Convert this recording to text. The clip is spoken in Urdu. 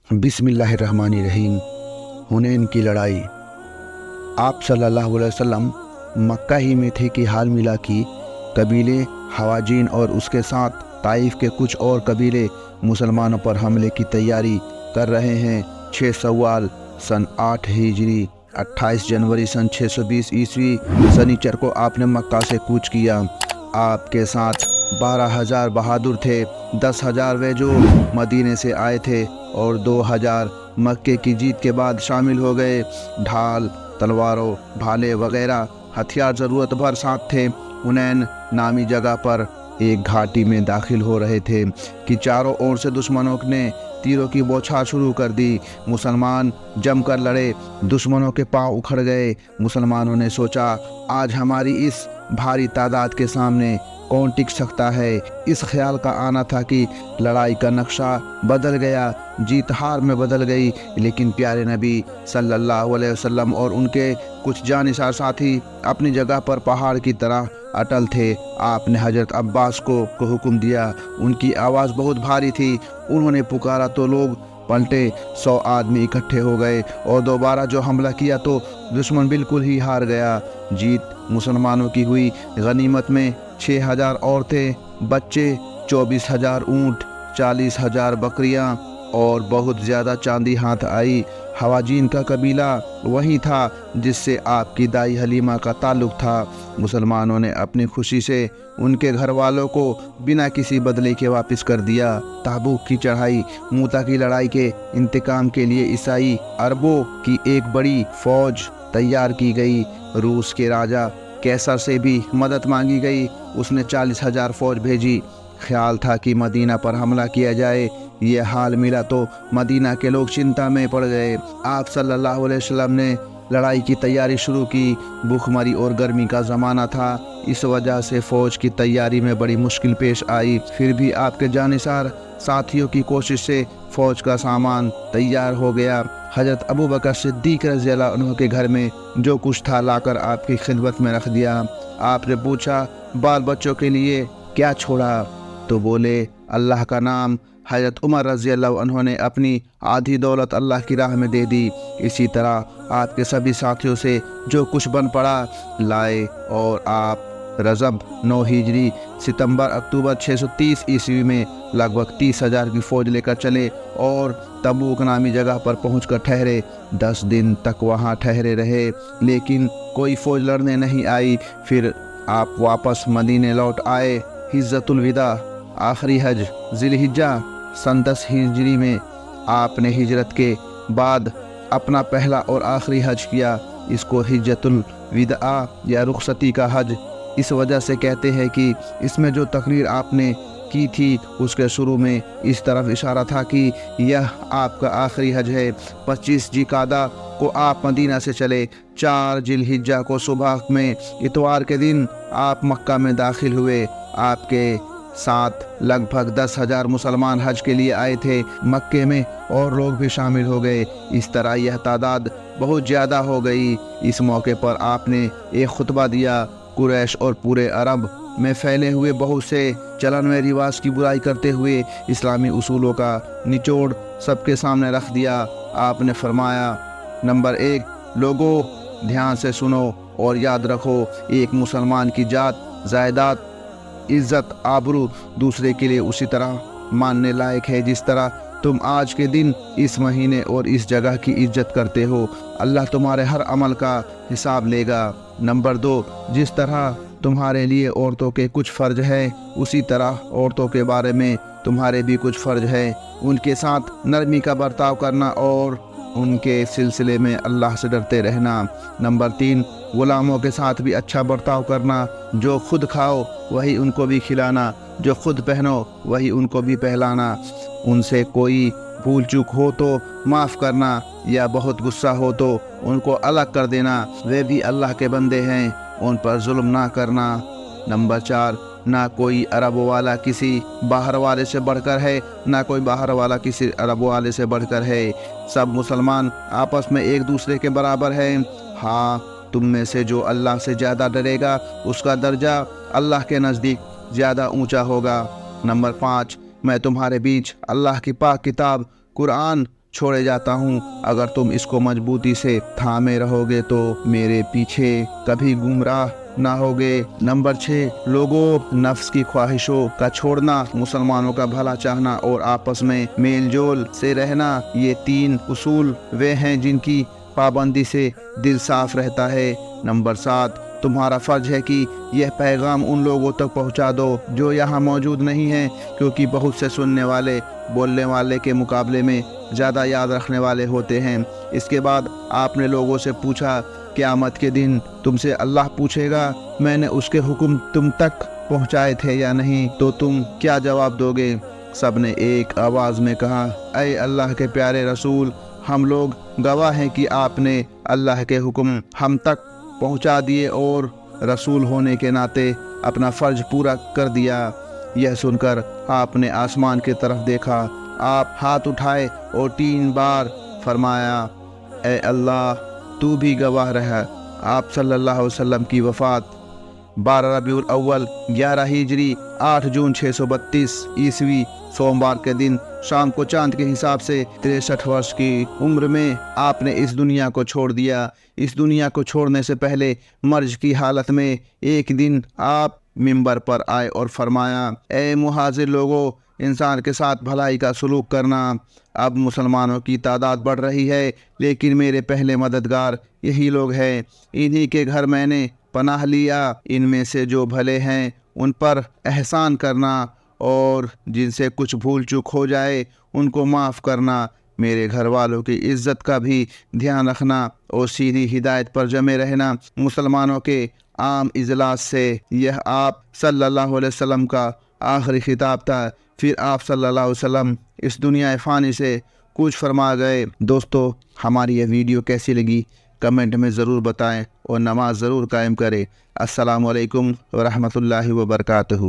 بسم اللہ الرحمن الرحیم۔ حنین کی لڑائی۔ آپ صلی اللہ علیہ وسلم مکہ ہی میں تھے کہ حال ملا کہ قبیلے حوازن اور اس کے ساتھ طائف کے کچھ اور قبیلے مسلمانوں پر حملے کی تیاری کر رہے ہیں۔ 6 سوال سن 8 ہجری 28 جنوری سن 620 عیسوی سنیچر کو آپ نے مکہ سے کوچ کیا۔ آپ کے ساتھ 12,000 بہادر تھے، 10,000 وہ جو مدینے سے آئے تھے اور 2,000 مکے کی جیت کے بعد شامل ہو گئے۔ ڈھال، تلواروں، بھالے وغیرہ ہتھیار ضرورت بھر ساتھ تھے۔ حنین نامی جگہ پر ایک گھاٹی میں داخل ہو رہے تھے کہ چاروں اور سے دشمنوں نے تیروں کی بوچھار شروع کر دی۔ مسلمان جم کر لڑے، دشمنوں کے پاؤں اکھڑ گئے۔ مسلمانوں نے سوچا آج ہماری اس بھاری تعداد کے سامنے کون ٹک سکتا ہے۔ اس خیال کا آنا تھا کہ لڑائی کا نقشہ بدل گیا، جیت ہار میں بدل گئی۔ لیکن پیارے نبی صلی اللہ علیہ وسلم اور ان کے کچھ جانثار ساتھی اپنی جگہ پر پہاڑ کی طرح اٹل تھے۔ آپ نے حضرت عباس کو حکم دیا۔ ان کی آواز بہت بھاری تھی۔ انہوں نے پکارا تو لوگ پلٹے، 100 آدمی اکٹھے ہو گئے اور دوبارہ جو حملہ کیا تو دشمن بالکل ہی ہار گیا۔ جیت مسلمانوں کی ہوئی۔ غنیمت میں 6,000 عورتیں، بچے، 24,000 اونٹ، 40,000 بکریاں اور بہت زیادہ چاندی ہاتھ آئی۔ حوازن کا قبیلہ وہی تھا جس سے آپ کی دائی حلیمہ کا تعلق تھا۔ مسلمانوں نے اپنی خوشی سے ان کے گھر والوں کو بنا کسی بدلے کے واپس کر دیا۔ تبوک کی چڑھائی۔ موتا کی لڑائی کے انتقام کے لیے عیسائی عربوں کی ایک بڑی فوج تیار کی گئی۔ روس کے راجہ قیصر سے بھی مدد مانگی گئی۔ اس نے 40,000 فوج بھیجی۔ خیال تھا کہ مدینہ پر حملہ کیا جائے۔ یہ حال ملا تو مدینہ کے لوگ چنتا میں پڑ گئے۔ آپ صلی اللہ علیہ وسلم نے لڑائی کی تیاری شروع کی۔ بھوک مری اور گرمی کا زمانہ تھا، اس وجہ سے فوج کی تیاری میں بڑی مشکل پیش آئی۔ پھر بھی آپ کے جانثار ساتھیوں کی کوشش سے فوج کا سامان تیار ہو گیا۔ حضرت ابوبکر صدیق رضی اللہ عنہ کے گھر میں جو کچھ تھا لا کر آپ کی خدمت میں رکھ دیا۔ آپ نے پوچھا بال بچوں کے لیے کیا چھوڑا؟ تو بولے اللہ کا نام۔ حضرت عمر رضی اللہ عنہ نے اپنی آدھی دولت اللہ کی راہ میں دے دی۔ اسی طرح آپ کے سبھی ساتھیوں سے جو کچھ بن پڑا لائے اور آپ رجب 9 ہجری ستمبر اکتوبر 630 عیسوی میں لگ بھگ 30,000 کی فوج لے کر چلے اور تبوک نامی جگہ پر پہنچ کر ٹھہرے۔ 10 دن تک وہاں ٹھہرے رہے لیکن کوئی فوج لڑنے نہیں آئی۔ پھر آپ واپس مدینے لوٹ آئے۔ حجۃ الوداع، آخری حج، ذی الحجہ سن 10 ہجری میں آپ نے ہجرت کے بعد اپنا پہلا اور آخری حج کیا۔ اس کو حجۃ الوداع یا رخصتی کا حج اس وجہ سے کہتے ہیں کہ اس میں جو تقریر آپ نے کی تھی اس کے شروع میں اس طرف اشارہ تھا کہ یہ آپ کا آخری حج ہے۔ 25 ذوالقعدہ کو آپ مدینہ سے چلے۔ 4 ذی الحجہ کو صبح میں اتوار کے دن آپ مکہ میں داخل ہوئے۔ آپ کے ساتھ لگ بھگ 10,000 مسلمان حج کے لیے آئے تھے۔ مکے میں اور لوگ بھی شامل ہو گئے۔ اس طرح یہ تعداد بہت زیادہ ہو گئی۔ اس موقع پر آپ نے ایک خطبہ دیا۔ قریش اور پورے عرب میں پھیلے ہوئے بہت سے چلن میں رواج کی برائی کرتے ہوئے اسلامی اصولوں کا نچوڑ سب کے سامنے رکھ دیا۔ آپ نے فرمایا نمبر 1 لوگوں دھیان سے سنو اور یاد رکھو، ایک مسلمان کی جات، جائیداد، عزت، آبرو دوسرے کے لیے اسی طرح ماننے لائق ہے جس طرح تم آج کے دن اس مہینے اور اس جگہ کی عزت کرتے ہو۔ اللہ تمہارے ہر عمل کا حساب لے گا۔ نمبر 2 جس طرح تمہارے لیے عورتوں کے کچھ فرض ہے اسی طرح عورتوں کے بارے میں تمہارے بھی کچھ فرض ہے۔ ان کے ساتھ نرمی کا برتاؤ کرنا اور ان کے سلسلے میں اللہ سے ڈرتے رہنا۔ نمبر 3 غلاموں کے ساتھ بھی اچھا برتاؤ کرنا۔ جو خود کھاؤ وہی ان کو بھی کھلانا، جو خود پہنو وہی ان کو بھی پہلانا۔ ان سے کوئی بھول چوک ہو تو معاف کرنا یا بہت غصہ ہو تو ان کو الگ کر دینا، وہ بھی اللہ کے بندے ہیں، ان پر ظلم نہ کرنا۔ نمبر 4 نہ کوئی عرب والا کسی باہر والے سے بڑھ کر ہے، نہ کوئی باہر والا کسی عرب والے سے بڑھ کر ہے، سب مسلمان آپس میں ایک دوسرے کے برابر ہیں۔ ہاں تم میں سے جو اللہ سے زیادہ ڈرے گا اس کا درجہ اللہ کے نزدیک زیادہ اونچا ہوگا۔ نمبر 5 میں تمہارے بیچ اللہ کی پاک کتاب قرآن چھوڑے جاتا ہوں، اگر تم اس کو مضبوطی سے تھامے رہو گے تو میرے پیچھے کبھی گمراہ نہ ہوگے۔ نمبر 6، لوگوں، نفس کی خواہشوں کا چھوڑنا، مسلمانوں کا بھلا چاہنا اور آپس میں میل جول سے رہنا، یہ 3 اصول وہ ہیں جن کی پابندی سے دل صاف رہتا ہے۔ نمبر 7، تمہارا فرض ہے کہ یہ پیغام ان لوگوں تک پہنچا دو جو یہاں موجود نہیں ہیں، کیونکہ بہت سے سننے والے بولنے والے کے مقابلے میں زیادہ یاد رکھنے والے ہوتے ہیں۔ اس کے بعد آپ نے لوگوں سے پوچھا، قیامت کے دن تم سے اللہ پوچھے گا میں نے اس کے حکم تم تک پہنچائے تھے یا نہیں، تو تم کیا جواب دو گے؟ سب نے ایک آواز میں کہا، اے اللہ کے پیارے رسول، ہم لوگ گواہ ہیں کہ آپ نے اللہ کے حکم ہم تک پہنچا دیے اور رسول ہونے کے ناطے اپنا فرض پورا کر دیا۔ یہ سن کر آپ نے آسمان کی طرف دیکھا، آپ ہاتھ اٹھائے اور 3 بار فرمایا، اے اللہ تو بھی گواہ رہا۔ آپ صلی اللہ علیہ وسلم کی وفات 12 ربیع الاول 11 ہجری 8 جون 632 عیسوی سوموار کے دن شام کو چاند کے حساب سے 63 برس کی عمر میں آپ نے اس دنیا کو چھوڑ دیا۔ اس دنیا کو چھوڑنے سے پہلے مرض کی حالت میں ایک دن آپ منبر پر آئے اور فرمایا، اے مہاجر لوگوں، انسان کے ساتھ بھلائی کا سلوک کرنا۔ اب مسلمانوں کی تعداد بڑھ رہی ہے، لیکن میرے پہلے مددگار یہی لوگ ہیں، انہی کے گھر میں نے پناہ لیا۔ ان میں سے جو بھلے ہیں ان پر احسان کرنا اور جن سے کچھ بھول چوک ہو جائے ان کو معاف کرنا، میرے گھر والوں کی عزت کا بھی دھیان رکھنا اور سیدھی ہدایت پر جمے رہنا۔ مسلمانوں کے عام اجلاس سے یہ آپ صلی اللہ علیہ وسلم کا آخری خطاب تھا۔ پھر آپ صلی اللہ علیہ وسلم اس دنیا فانی سے کچھ فرما گئے۔ دوستو، ہماری یہ ویڈیو کیسی لگی کمنٹ میں ضرور بتائیں اور نماز ضرور قائم کریں۔ السلام علیکم ورحمۃ اللہ وبرکاتہ۔